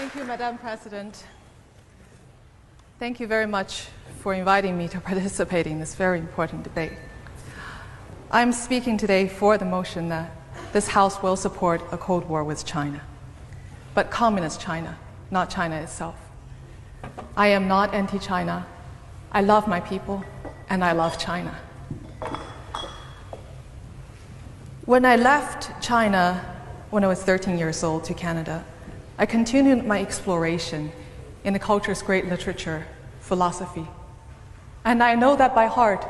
Thank you, Madam President. Thank you very much for inviting me to participate in this very important debate. I'm speaking today for the motion that this House will support a Cold War with China, but communist China, not China itself. I am not anti-China. I love my people, and I love China. When I left China when I was 13 years old to Canada, I continued my exploration in the culture's great literature, philosophy. And I know that by heart,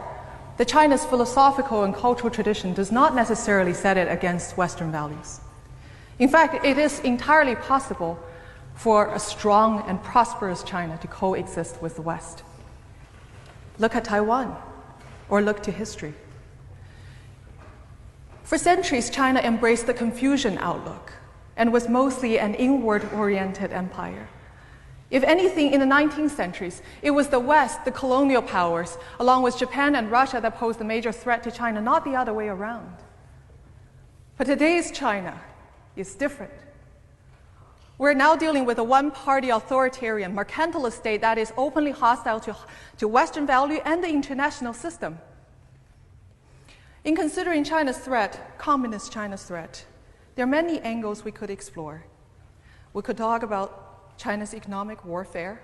that China's philosophical and cultural tradition does not necessarily set it against Western values. In fact, it is entirely possible for a strong and prosperous China to coexist with the West. Look at Taiwan, or look to history. For centuries, China embraced the Confucian outlook and was mostly an inward-oriented empire. If anything, in the 19th centuries, it was the West, the colonial powers, along with Japan and Russia, that posed a major threat to China, not the other way around. But today's China is different. We're now dealing with a one-party authoritarian, mercantilist state that is openly hostile to Western value and the international system. In considering China's threat, communist China's threat, there are many angles we could explore. We could talk about China's economic warfare,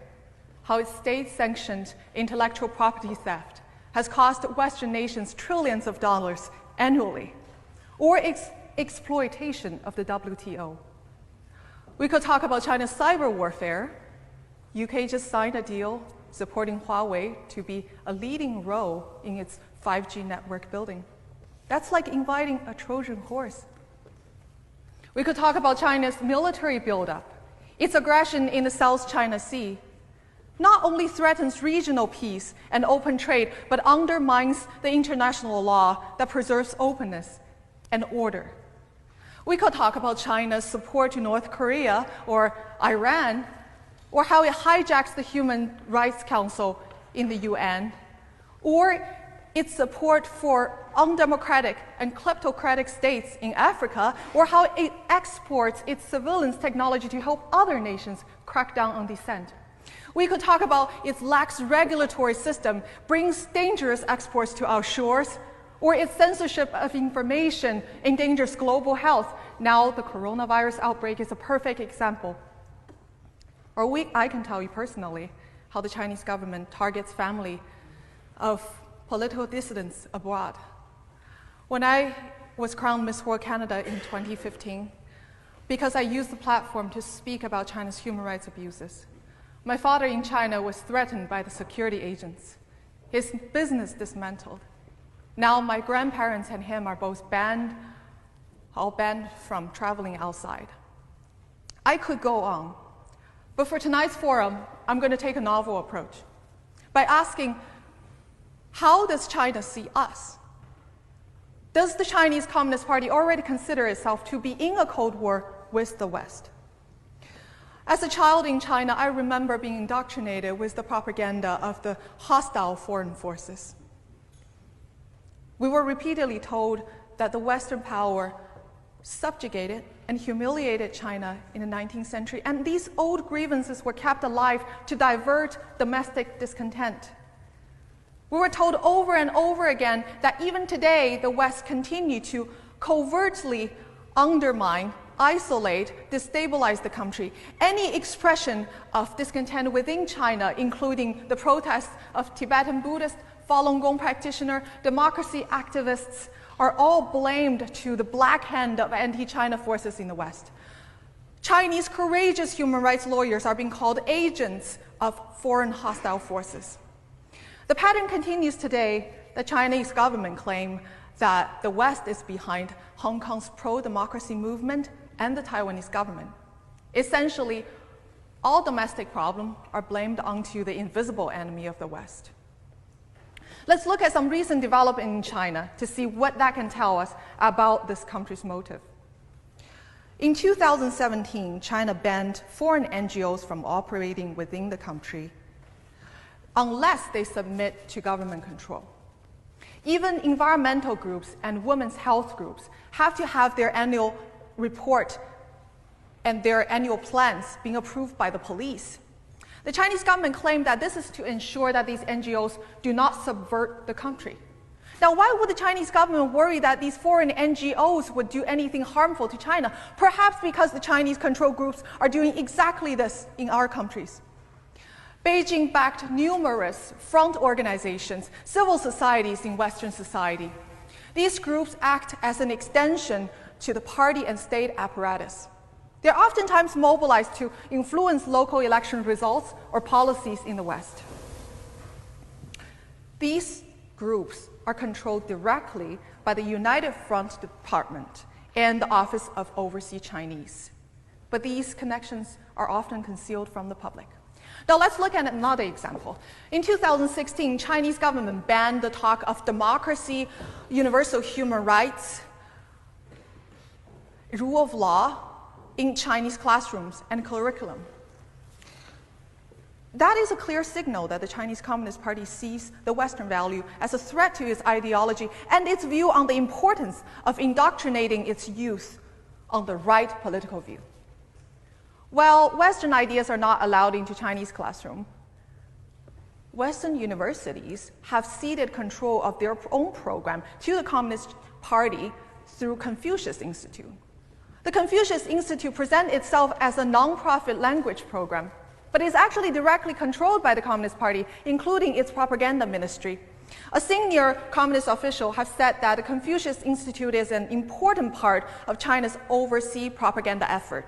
how its state-sanctioned intellectual property theft has cost Western nations trillions of dollars annually, or its exploitation of the WTO. We could talk about China's cyber warfare. UK just signed a deal supporting Huawei to be a leading role in its 5G network building. That's like inviting a Trojan horse. We could talk about China's military buildup. Its aggression in the South China Sea not only threatens regional peace and open trade, but undermines the international law that preserves openness and order. We could talk about China's support to North Korea or Iran, or how it hijacks the Human Rights Council in the UN, or its support for undemocratic and kleptocratic states in Africa, or how it exports its surveillance technology to help other nations crack down on dissent. We could talk about its lax regulatory system brings dangerous exports to our shores, or its censorship of information endangers global health. Now the coronavirus outbreak is a perfect example. Or I can tell you personally how the Chinese government targets family of political dissidents abroad. When I was crowned Miss World Canada in 2015, because I used the platform to speak about China's human rights abuses, my father in China was threatened by the security agents, his business dismantled. Now my grandparents and him are both all banned from traveling outside. I could go on, but for tonight's forum, I'm going to take a novel approach by asking, how does China see us? Does the Chinese Communist Party already consider itself to be in a Cold War with the West? As a child in China, I remember being indoctrinated with the propaganda of the hostile foreign forces. We were repeatedly told that the Western power subjugated and humiliated China in the 19th century, and these old grievances were kept alive to divert domestic discontent. We were told over and over again that even today, the West continued to covertly undermine, isolate, destabilize the country. Any expression of discontent within China, including the protests of Tibetan Buddhist, Falun Gong practitioner, democracy activists, are all blamed to the black hand of anti-China forces in the West. Chinese courageous human rights lawyers are being called agents of foreign hostile forces. The pattern continues today. The Chinese government claims that the West is behind Hong Kong's pro-democracy movement and the Taiwanese government. Essentially, all domestic problems are blamed onto the invisible enemy of the West. Let's look at some recent development in China to see what that can tell us about this country's motive. In 2017, China banned foreign NGOs from operating within the country unless they submit to government control. Even environmental groups and women's health groups have to have their annual report and their annual plans being approved by the police. The Chinese government claimed that this is to ensure that these NGOs do not subvert the country. Now, why would the Chinese government worry that these foreign NGOs would do anything harmful to China? Perhaps because the Chinese control groups are doing exactly this in our countries. Beijing backed numerous front organizations, civil societies in Western society. These groups act as an extension to the party and state apparatus. They're oftentimes mobilized to influence local election results or policies in the West. These groups are controlled directly by the United Front Department and the Office of Overseas Chinese. But these connections are often concealed from the public. Now let's look at another example. In 2016, Chinese government banned the talk of democracy, universal human rights, rule of law in Chinese classrooms and curriculum. That is a clear signal that the Chinese Communist Party sees the Western value as a threat to its ideology and its view on the importance of indoctrinating its youth on the right political view. While Western ideas are not allowed into Chinese classroom, Western universities have ceded control of their own program to the Communist Party through Confucius Institute. The Confucius Institute presents itself as a non-profit language program, but is actually directly controlled by the Communist Party, including its propaganda ministry. A senior communist official has said that the Confucius Institute is an important part of China's overseas propaganda effort.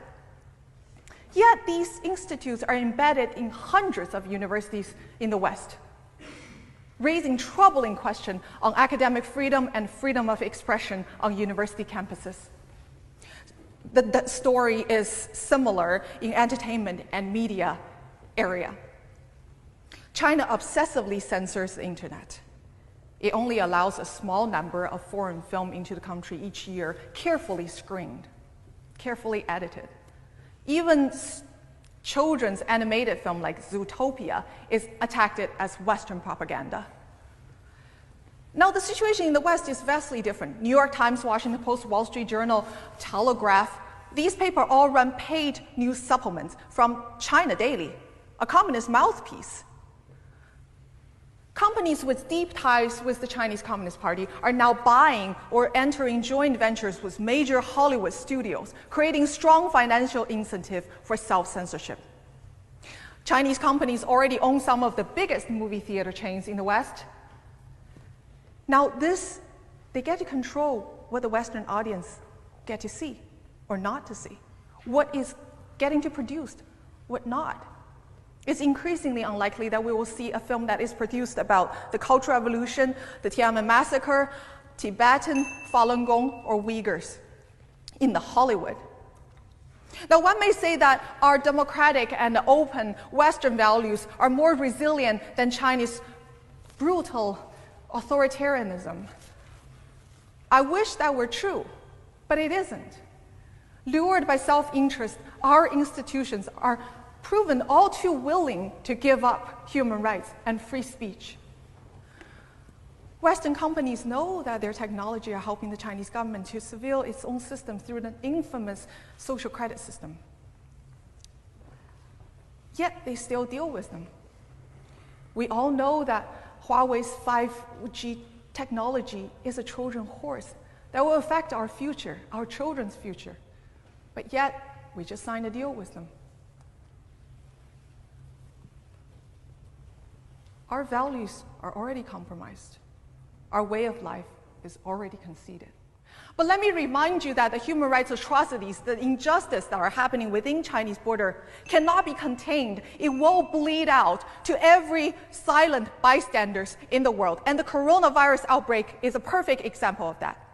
Yet these institutes are embedded in hundreds of universities in the West, raising troubling questions on academic freedom and freedom of expression on university campuses. The story is similar in entertainment and media area. China obsessively censors the internet. It only allows a small number of foreign film into the country each year, carefully screened, carefully edited. Even children's animated film like Zootopia is attacked as Western propaganda. Now, the situation in the West is vastly different. New York Times, Washington Post, Wall Street Journal, Telegraph, these papers all run paid news supplements from China Daily, a communist mouthpiece. Companies with deep ties with the Chinese Communist Party are now buying or entering joint ventures with major Hollywood studios, creating strong financial incentive for self-censorship. Chinese companies already own some of the biggest movie theater chains in the West. Now they get to control what the Western audience get to see or not to see, what is getting to produced, what not. It's increasingly unlikely that we will see a film that is produced about the Cultural Revolution, the Tiananmen Massacre, Tibetan, Falun Gong, or Uyghurs in the Hollywood. Now, one may say that our democratic and open Western values are more resilient than China's brutal authoritarianism. I wish that were true, but it isn't. Lured by self-interest, our institutions are proven all too willing to give up human rights and free speech. Western companies know that their technology are helping the Chinese government to surveil its own system through the infamous social credit system. Yet they still deal with them. We all know that Huawei's 5G technology is a Trojan horse that will affect our future, our children's future. But yet, we just signed a deal with them. Our values are already compromised. Our way of life is already conceded. But let me remind you that the human rights atrocities, the injustice that are happening within Chinese border cannot be contained. It will bleed out to every silent bystanders in the world. And the coronavirus outbreak is a perfect example of that.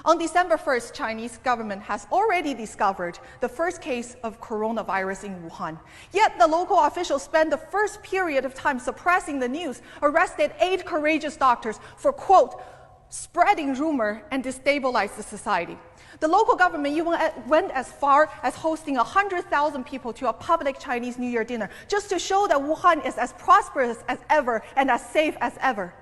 On December 1st, Chinese government has already discovered the first case of coronavirus in Wuhan. Yet the local officials spent the first period of time suppressing the news, arrested 8 courageous doctors for, quote, spreading rumor and destabilize the society. The local government even went as far as hosting 100,000 people to a public Chinese New Year dinner, just to show that Wuhan is as prosperous as ever and as safe as ever.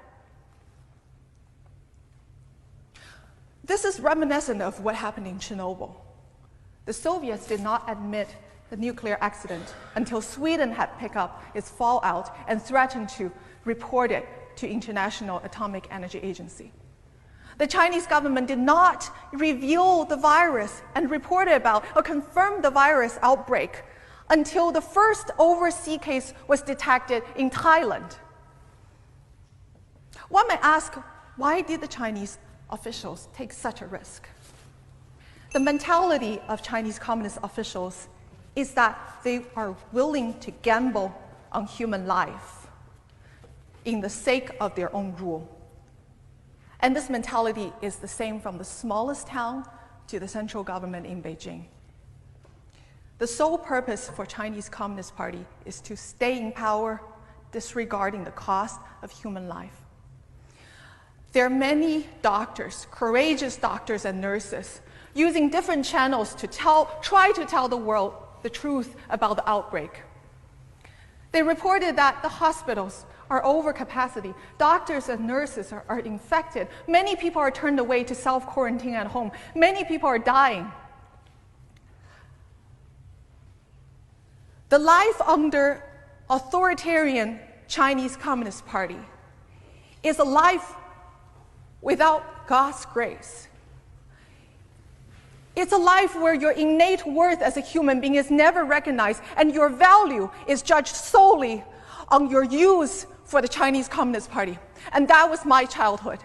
This is reminiscent of what happened in Chernobyl. The Soviets did not admit the nuclear accident until Sweden had picked up its fallout and threatened to report it to International Atomic Energy Agency. The Chinese government did not reveal the virus and report about or confirm the virus outbreak until the first overseas case was detected in Thailand. One may ask, why did the Chinese officials take such a risk? The mentality of Chinese Communist officials is that they are willing to gamble on human life in the sake of their own rule. And this mentality is the same from the smallest town to the central government in Beijing. The sole purpose for Chinese Communist Party is to stay in power, disregarding the cost of human life. There are many doctors, courageous doctors and nurses, using different channels to try to tell the world the truth about the outbreak. They reported that the hospitals are over capacity, doctors and nurses are infected, many people are turned away to self-quarantine at home, many people are dying. The life under authoritarian Chinese Communist Party is a life without God's grace. It's a life where your innate worth as a human being is never recognized and your value is judged solely on your use for the Chinese Communist Party. And that was my childhood.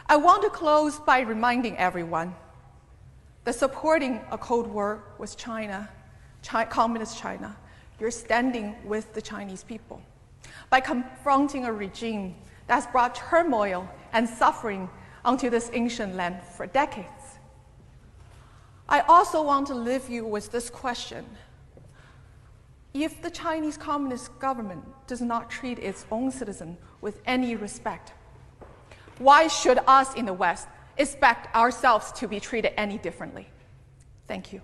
I want to close by reminding everyone that supporting a Cold War with China, Communist China, you're standing with the Chinese people. By confronting a regime that's brought turmoil and suffering onto this ancient land for decades. I also want to leave you with this question. If the Chinese Communist government does not treat its own citizens with any respect, why should us in the West expect ourselves to be treated any differently? Thank you.